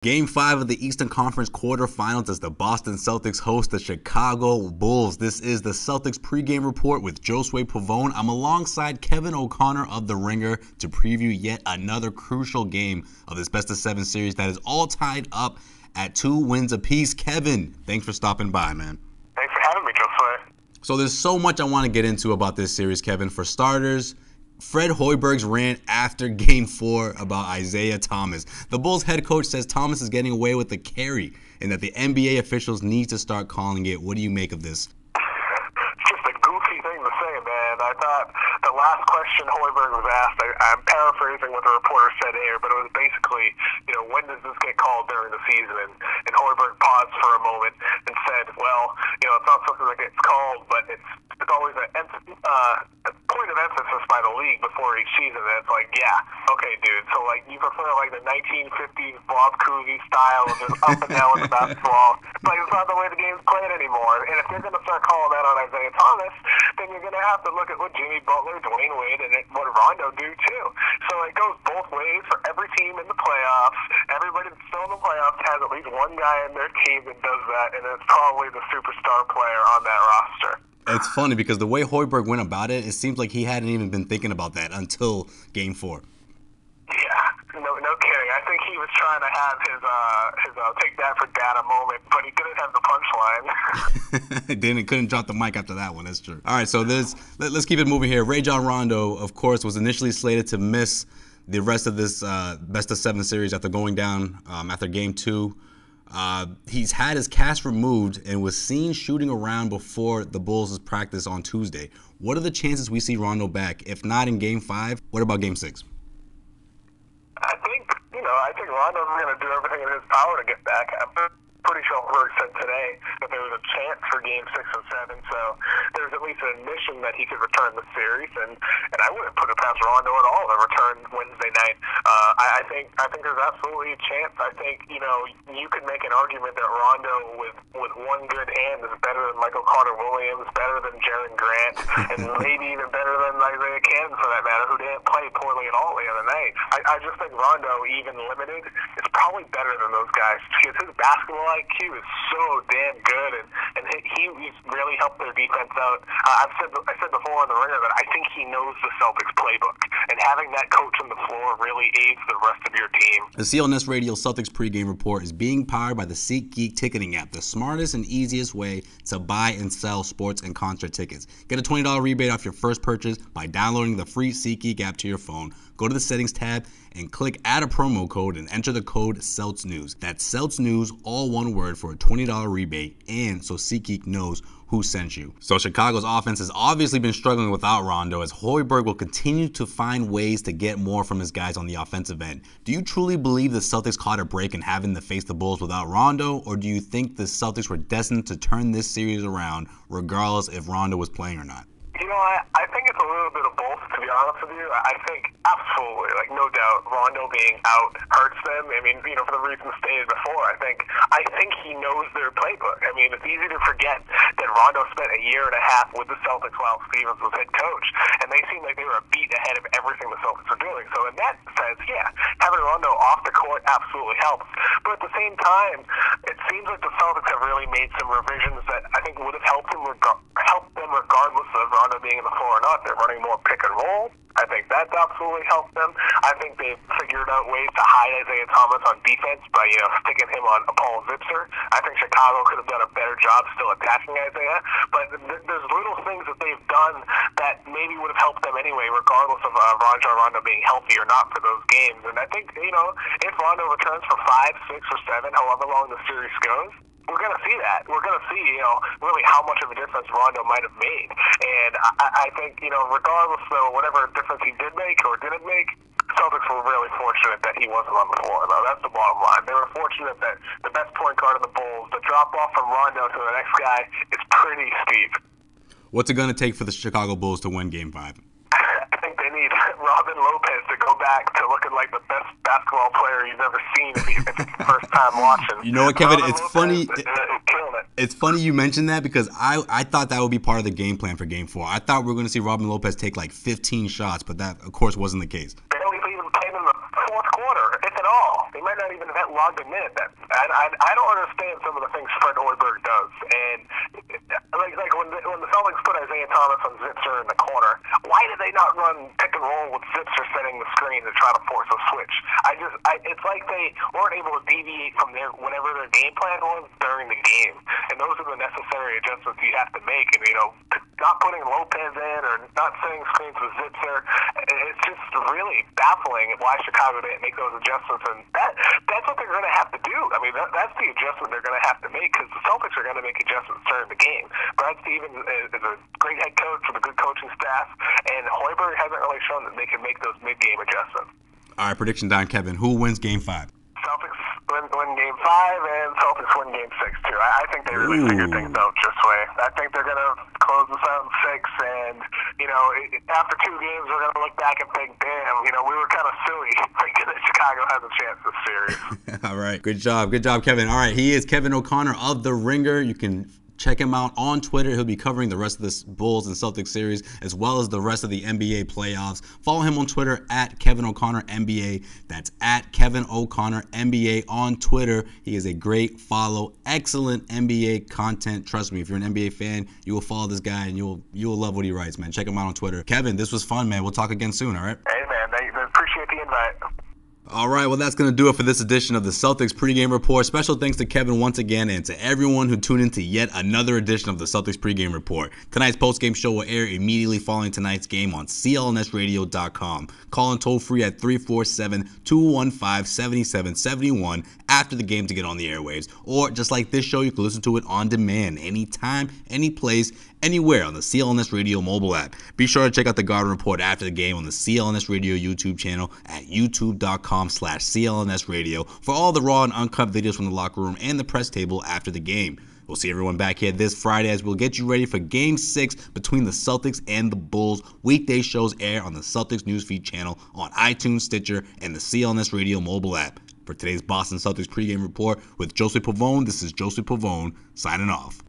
Game 5 of the Eastern Conference quarterfinals as the Boston Celtics host the Chicago Bulls. This is the Celtics pregame report with Josue Pavone. I'm alongside Kevin O'Connor of The Ringer to preview yet another crucial game of this best-of-7 series that is all tied up at 2 wins apiece. Kevin, thanks for stopping by, man. Thanks for having me, Josue. So there's so much I want to get into about this series, Kevin. For starters, Fred Hoiberg's rant after Game 4 about Isaiah Thomas. The Bulls head coach says Thomas is getting away with the KYRIE and that the NBA officials need to start calling it. What do you make of this? It's just a goofy thing to say, man. I thought the last question Hoiberg was asked, I'm paraphrasing what the reporter said here, but it was basically, when does this get called during the season? And Hoiberg paused for a moment and said, well, it's not something that gets called, but it's always a point of emphasis by the league before each season. And it's like, yeah, okay, dude. So, you prefer, the 1950s Bob Cousy style of just up and down with the basketball. It's not the way the game's played anymore. And if you're going to start calling that on Isaiah Thomas, then you're going to have to look at what Jimmy Butler, Dwayne Wade, and what Rondo do, too. So it goes both ways for every team in the playoffs. Everybody that's still in the playoffs has at least one guy in their team that does that, and it's probably the superstar player on that roster. It's funny because the way Hoiberg went about it, it seems like he hadn't even been thinking about that until Game 4. Yeah, no kidding. I think he was trying to have his take that for data moment, but he didn't have the punchline. Couldn't drop the mic after that one. That's true. All right, so let's keep it moving here. Rondo, of course, was initially slated to miss the rest of this best-of-7 series after going down after Game 2. He's had his cast removed and was seen shooting around before the Bulls' practice on Tuesday. What are the chances we see Rondo back? If not in Game 5, what about Game 6? I think Rondo's going to do everything in his power to get back. I'm pretty sure Hoiberg said today that there was a chance for Game 6 and 7, so there's at least an admission that he could return the series, and I wouldn't put it past Rondo at all to return Wednesday night. I think there's absolutely a chance. I think, you could make an argument that Rondo with one good hand is better than Michael Carter-Williams, better than Jaren Grant, and maybe even better than Isaiah Cannon, for that matter, who didn't play poorly at all the other night. I just think Rondo, even limited, is probably better than those guys because his basketball IQ is so damn good, and he's really helped their defense out. I said before on The Ringer that I think he knows the Celtics playbook, and having that coach on the floor really aids the rest of your team. The CLNS Radio Celtics pregame report is being powered by the SeatGeek ticketing app, the smartest and easiest way to buy and sell sports and concert tickets. Get a $20 rebate off your first purchase by downloading the free SeatGeek app to your phone. Go to the settings tab and click add a promo code and enter the code CELTSNEWS. That's CELTSNEWS, all one word, for a $20 rebate, and so SeatGeek knows who sent you. So Chicago's offense has obviously been struggling without Rondo, as Hoiberg will continue to find ways to get more from his guys on the offensive end. Do you truly believe the Celtics caught a break in having to face the Bulls without Rondo, or do you think the Celtics were destined to turn this series around regardless if Rondo was playing or not? I think it's a little bit of both, to be honest with you. I think absolutely, no doubt, Rondo being out hurts them. For the reasons stated before, I think he knows their playbook. It's easy to forget that Rondo spent a year and a half with the Celtics while Stevens was head coach, and they seemed like they were a beat ahead of everything the Celtics were doing. So in that sense, yeah, having Rondo off the court absolutely helps. But at the same time, it seems like the Celtics have really made some revisions that I think would have helped them regardless of Rondo being in the floor or not. They're running more pick and roll. I think that's absolutely helped them. I think they've figured out ways to hide Isaiah Thomas on defense by, sticking him on Paul Zipser. I think Chicago could have done a better job still attacking Isaiah. But there's little things that they've done that maybe would have helped them anyway, regardless of Rondo being healthy or not for those games. And I think, if Rondo returns for 5, 6, or 7, however long the series goes, we're going to see that. We're going to see, really how much of a difference Rondo might have made. And I think, regardless of whatever difference he did make or didn't make, Celtics were really fortunate that he wasn't on the floor, though. That's the bottom line. They were fortunate that the best point guard of the Bulls, the drop-off from Rondo to the next guy, is pretty steep. What's it going to take for the Chicago Bulls to win Game 5? I think they need Robin Lopez to go back to looking like the best basketball player you've ever seen if it's the first time watching. You know what, Kevin? Robin It's Lopez funny. Killing it. It's funny you mentioned that because I thought that would be part of the game plan for Game 4. I thought we were going to see Robin Lopez take 15 shots, but that, of course, wasn't the case. Barely even played in the fourth quarter, if at all. He might not even have logged a minute. I don't understand some of the things Fred Hoiberg does. And like when the Celtics put Isaiah Thomas on Zitzer in the corner, why did they not run pick and roll with Zitzer setting the screen to try to force a switch? It's like they weren't able to deviate from whatever their game plan was during the game. And those are the necessary adjustments you have to make. And, not putting Lopez in or not setting screens with Zitzer, it's just really baffling why Chicago didn't make those adjustments. And that's what they're going to have to do. I mean, that's the adjustment they're going to have to make, because the Celtics are going to make adjustments during the game. Brad Stevens is a great head coach with a good coaching staff, and Hoiberg hasn't really shown that they can make those mid-game adjustments. All right, prediction time, Kevin. Who wins Game 5? Celtics win Game 5, and Celtics win Game 6, too. I think they really figured things out this way. I think they're going to close this out in 6, and, after 2 games, we're going to look back and think, damn, we were kind of silly. Chicago has a chance this series. All right. Good job, Kevin. All right, he is Kevin O'Connor of The Ringer. You can check him out on Twitter. He'll be covering the rest of this Bulls and Celtics series, as well as the rest of the NBA playoffs. Follow him on Twitter at Kevin O'Connor NBA. That's at Kevin O'Connor NBA on Twitter. He is a great follow. Excellent NBA content. Trust me, if you're an NBA fan, you will follow this guy and you'll love what he writes, man. Check him out on Twitter. Kevin, this was fun, man. We'll talk again soon, all right? Hey, man. I appreciate the invite. All right, well, that's going to do it for this edition of the Celtics pregame report. Special thanks to Kevin once again, and to everyone who tuned in to yet another edition of the Celtics pregame report. Tonight's postgame show will air immediately following tonight's game on clnsradio.com. Call in toll-free at 347-215-7771 after the game to get on the airwaves. Or, just like this show, you can listen to it on demand, anytime, any place, anywhere on the CLNS Radio mobile app. Be sure to check out the Garden Report after the game on the CLNS Radio YouTube channel at youtube.com/CLNS Radio for all the raw and uncut videos from the locker room and the press table after the game. We'll see everyone back here this Friday as we'll get you ready for Game 6 between the Celtics and the Bulls. Weekday shows air on the Celtics Newsfeed channel on iTunes, Stitcher, and the CLNS Radio mobile app. For today's Boston Celtics pregame report with Joseph Pavone, this is Joseph Pavone signing off.